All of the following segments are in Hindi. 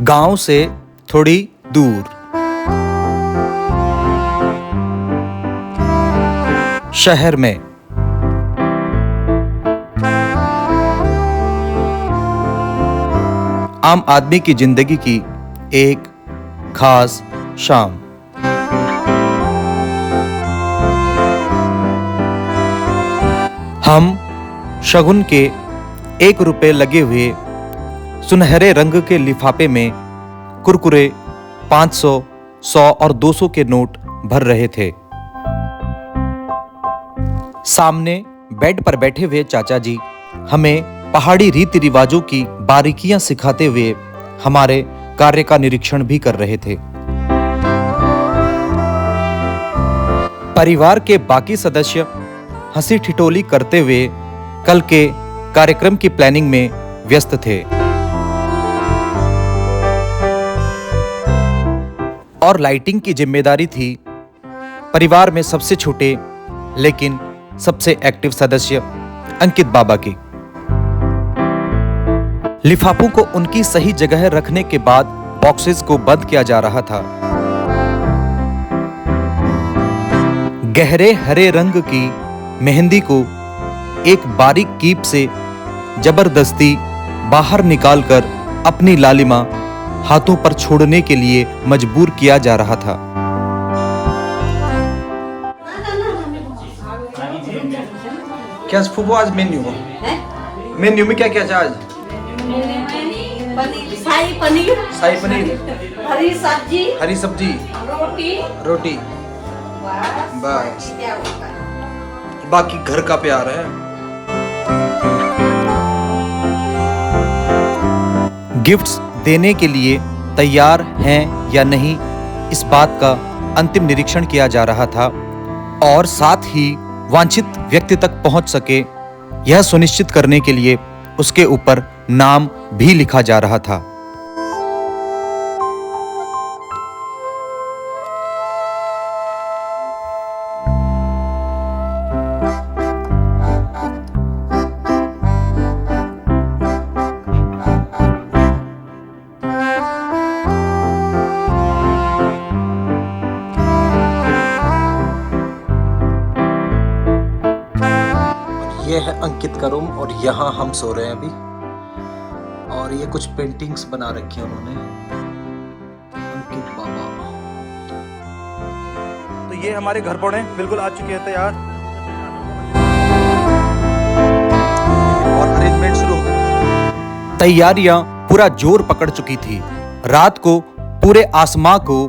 गांव से थोड़ी दूर शहर में आम आदमी की जिंदगी की एक खास शाम। हम शगुन के 1 रुपए लगे हुए सुनहरे रंग के लिफाफे में कुरकुरे 500, 100 और 200 के नोट भर रहे थे। सामने बेड पर बैठे हुए चाचा जी हमें पहाड़ी रीति रिवाजों की बारीकियां सिखाते हुए हमारे कार्य का निरीक्षण भी कर रहे थे। परिवार के बाकी सदस्य हंसी ठिठोली करते हुए कल के कार्यक्रम की प्लानिंग में व्यस्त थे और लाइटिंग की जिम्मेदारी थी परिवार में सबसे छोटे लेकिन सबसे एक्टिव सदस्य अंकित बाबा की। लिफाफों को उनकी सही जगह रखने के बाद बॉक्सेस को बंद किया जा रहा था। गहरे हरे रंग की मेहंदी को एक बारीक कीप से जबरदस्ती बाहर निकालकर अपनी लालिमा हाथों पर छोड़ने के लिए मजबूर किया जा रहा था। क्या फूफो आज मेन्यू है? मेन्यू में क्या क्या आज? शाही पनीर, हरी सब्जी, रोटी, बस। बाकी घर का प्यार है। गिफ्ट्स देने के लिए तैयार हैं या नहीं, इस बात का अंतिम निरीक्षण किया जा रहा था और साथ ही वांछित व्यक्ति तक पहुंच सके यह सुनिश्चित करने के लिए उसके ऊपर नाम भी लिखा जा रहा था। ये है अंकित का रूम और यहाँ हम सो रहे हैं अभी। और ये कुछ पेंटिंग्स बना रखी हैं उन्होंने, अंकित बाबा। तो ये हमारे घर पौड़े बिल्कुल आ चुके हैं तैयार और अरेंजमेंट शुरू। तैयारियां पूरा जोर पकड़ चुकी थी। रात को पूरे आसमां को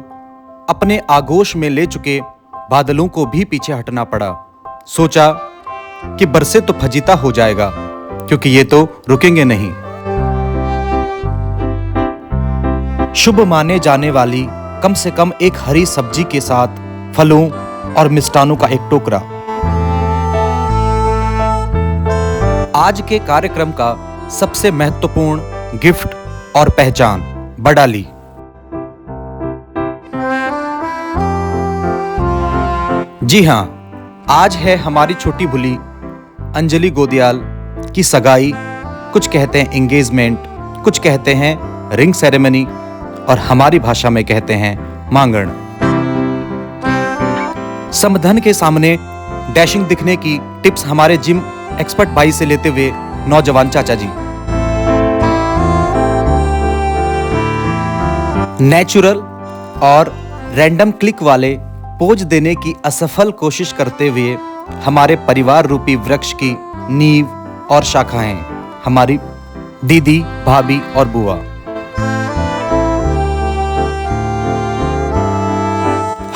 अपने आगोश में ले चुके बादलों को भी पीछे हटना पड़ा। सोचा कि बरसे तो फजीता हो जाएगा क्योंकि ये तो रुकेंगे नहीं। शुभ माने जाने वाली कम से कम एक हरी सब्जी के साथ फलों और मिष्टानों का एक टोकरा। आज के कार्यक्रम का सबसे महत्वपूर्ण गिफ्ट और पहचान बडाली। जी हां, आज है हमारी छोटी भुली अंजलि गोदियाल की सगाई। कुछ कहते हैं एंगेजमेंट, कुछ कहते हैं रिंग सेरेमनी और हमारी भाषा में कहते हैं मांगण। समधन के सामने डैशिंग दिखने की टिप्स हमारे जिम एक्सपर्ट भाई से लेते हुए नौजवान चाचा जी। नेचुरल और रैंडम क्लिक वाले पोज देने की असफल कोशिश करते हुए हमारे परिवार रूपी वृक्ष की नींव और शाखाएं हमारी दीदी, भाभी और बुआ।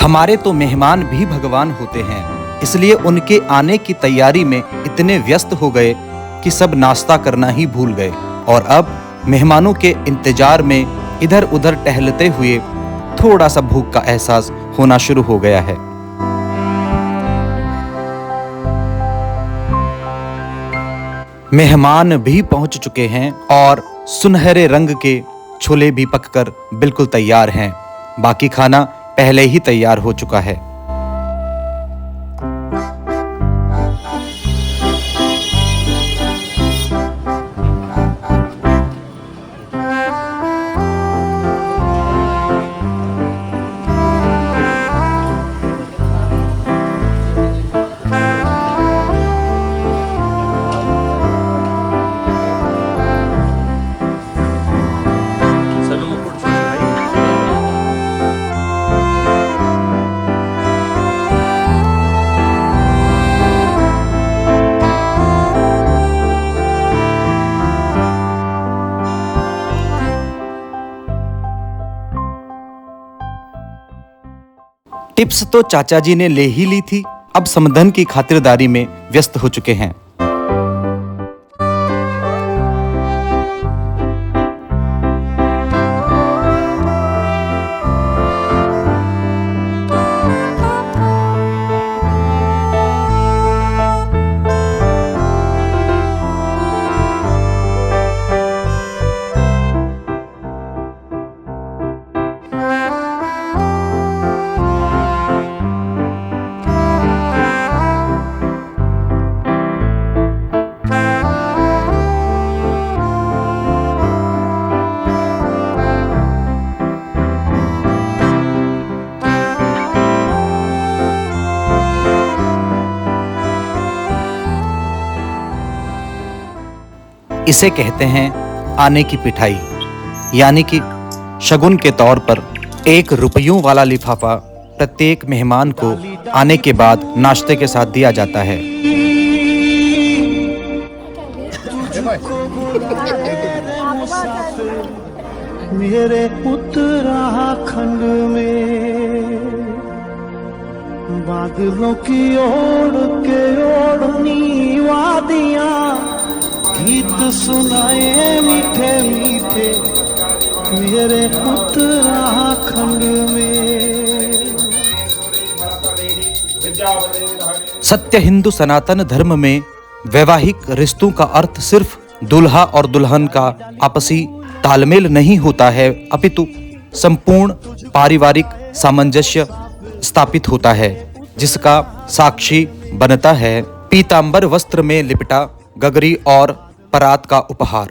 हमारे तो मेहमान भी भगवान होते हैं, इसलिए उनके आने की तैयारी में इतने व्यस्त हो गए कि सब नाश्ता करना ही भूल गए और अब मेहमानों के इंतजार में इधर उधर टहलते हुए थोड़ा सा भूख का एहसास होना शुरू हो गया है। मेहमान भी पहुंच चुके हैं और सुनहरे रंग के छोले भी पककर बिल्कुल तैयार हैं। बाकी खाना पहले ही तैयार हो चुका है। टिप्स तो चाचा जी ने ले ही ली थी, अब समधन की खातिरदारी में व्यस्त हो चुके हैं। इसे कहते हैं आने की पिठाई, यानी कि शगुन के तौर पर 1 रुपयों वाला लिफाफा प्रत्येक मेहमान को आने के बाद नाश्ते के साथ दिया जाता है। मेरे उत्तराखंड में बादलों की ओढ़ के ओढ़नी वादियां गीत सुनाए मीठे मीठे मेरे उत्तराखंड में। सत्य हिंदू सनातन धर्म में वैवाहिक रिश्तों का अर्थ सिर्फ दूल्हा और दुल्हन का आपसी तालमेल नहीं होता है, अपितु संपूर्ण पारिवारिक सामंजस्य स्थापित होता है, जिसका साक्षी बनता है पीतांबर वस्त्र में लिपटा गगरी और परात का उपहार।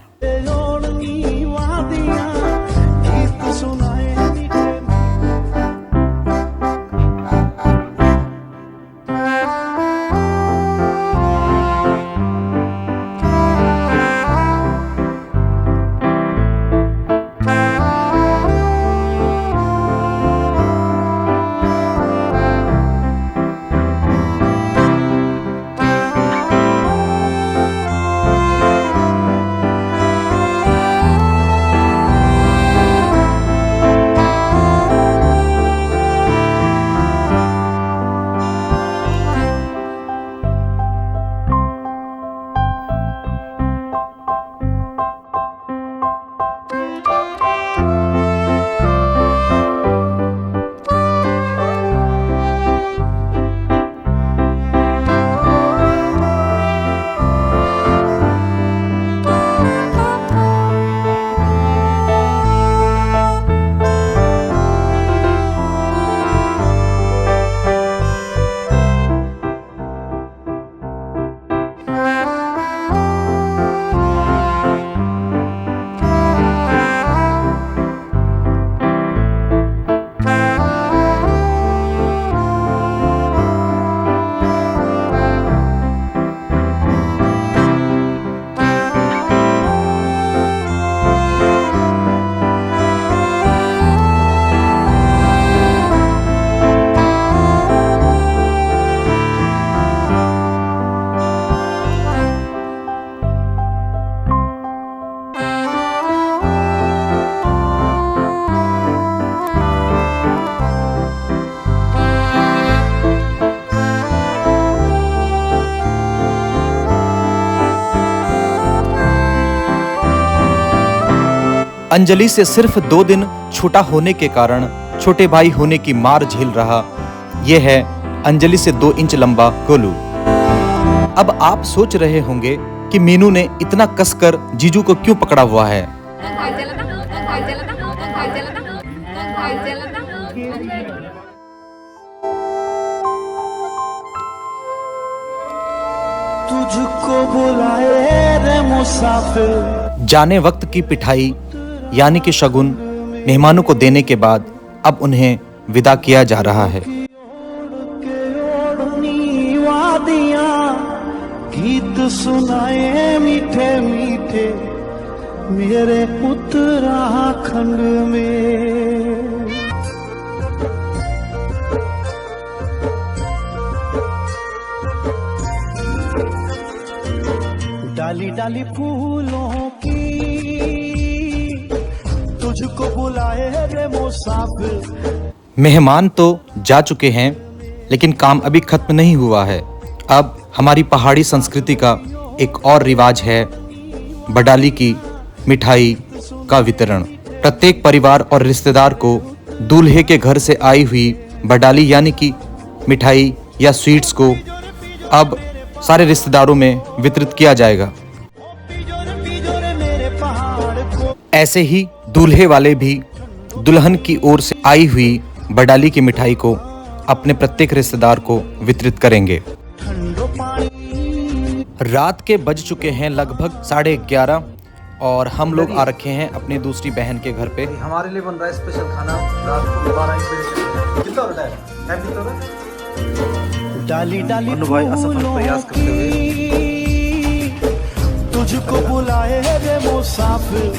अंजलि से सिर्फ 2 दिन छोटा होने के कारण छोटे भाई होने की मार झेल रहा यह है अंजलि से 2 इंच लंबा गोलू। अब आप सोच रहे होंगे कि मीनू ने इतना कसकर जीजू को क्यों पकड़ा हुआ है। तुझको बुलाए रे मुसाफिर। जाने वक्त की पिठाई यानी कि शगुन मेहमानों को देने के बाद अब उन्हें विदा किया जा रहा है। गीत सुनाए मीठे मीठे मेरे उत्तराखंड में। डाली डाली फूलों की तुझको बुलाए रे मुसाफिर। मेहमान तो जा चुके हैं, लेकिन काम अभी खत्म नहीं हुआ है। अब हमारी पहाड़ी संस्कृति का एक और रिवाज है बडाली की मिठाई का वितरण। प्रत्येक परिवार और रिश्तेदार को दूल्हे के घर से आई हुई बडाली यानी कि मिठाई या स्वीट्स को अब सारे रिश्तेदारों में वितरित किया जाएगा। ऐसे ही दूल्हे वाले भी दुल्हन की ओर से आई हुई बडाली की मिठाई को अपने प्रत्येक रिश्तेदार को वितरित करेंगे। रात के बज चुके हैं लगभग 11:30 और हम लोग आ रखे हैं अपनी दूसरी बहन के घर पे। हमारे लिए बन रहा है स्पेशल खाना रात को 12-1 बजे। कितना हो रहा है टाइम? कितना हो रहा है? डाली डाली अनु भाई असफल प्रयास करते हुए तुझको बुलाए रे मुसाफिर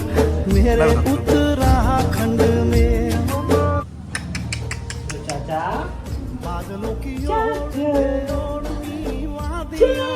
मेरे उत्तराखंड में। बादलों की ओर वादियां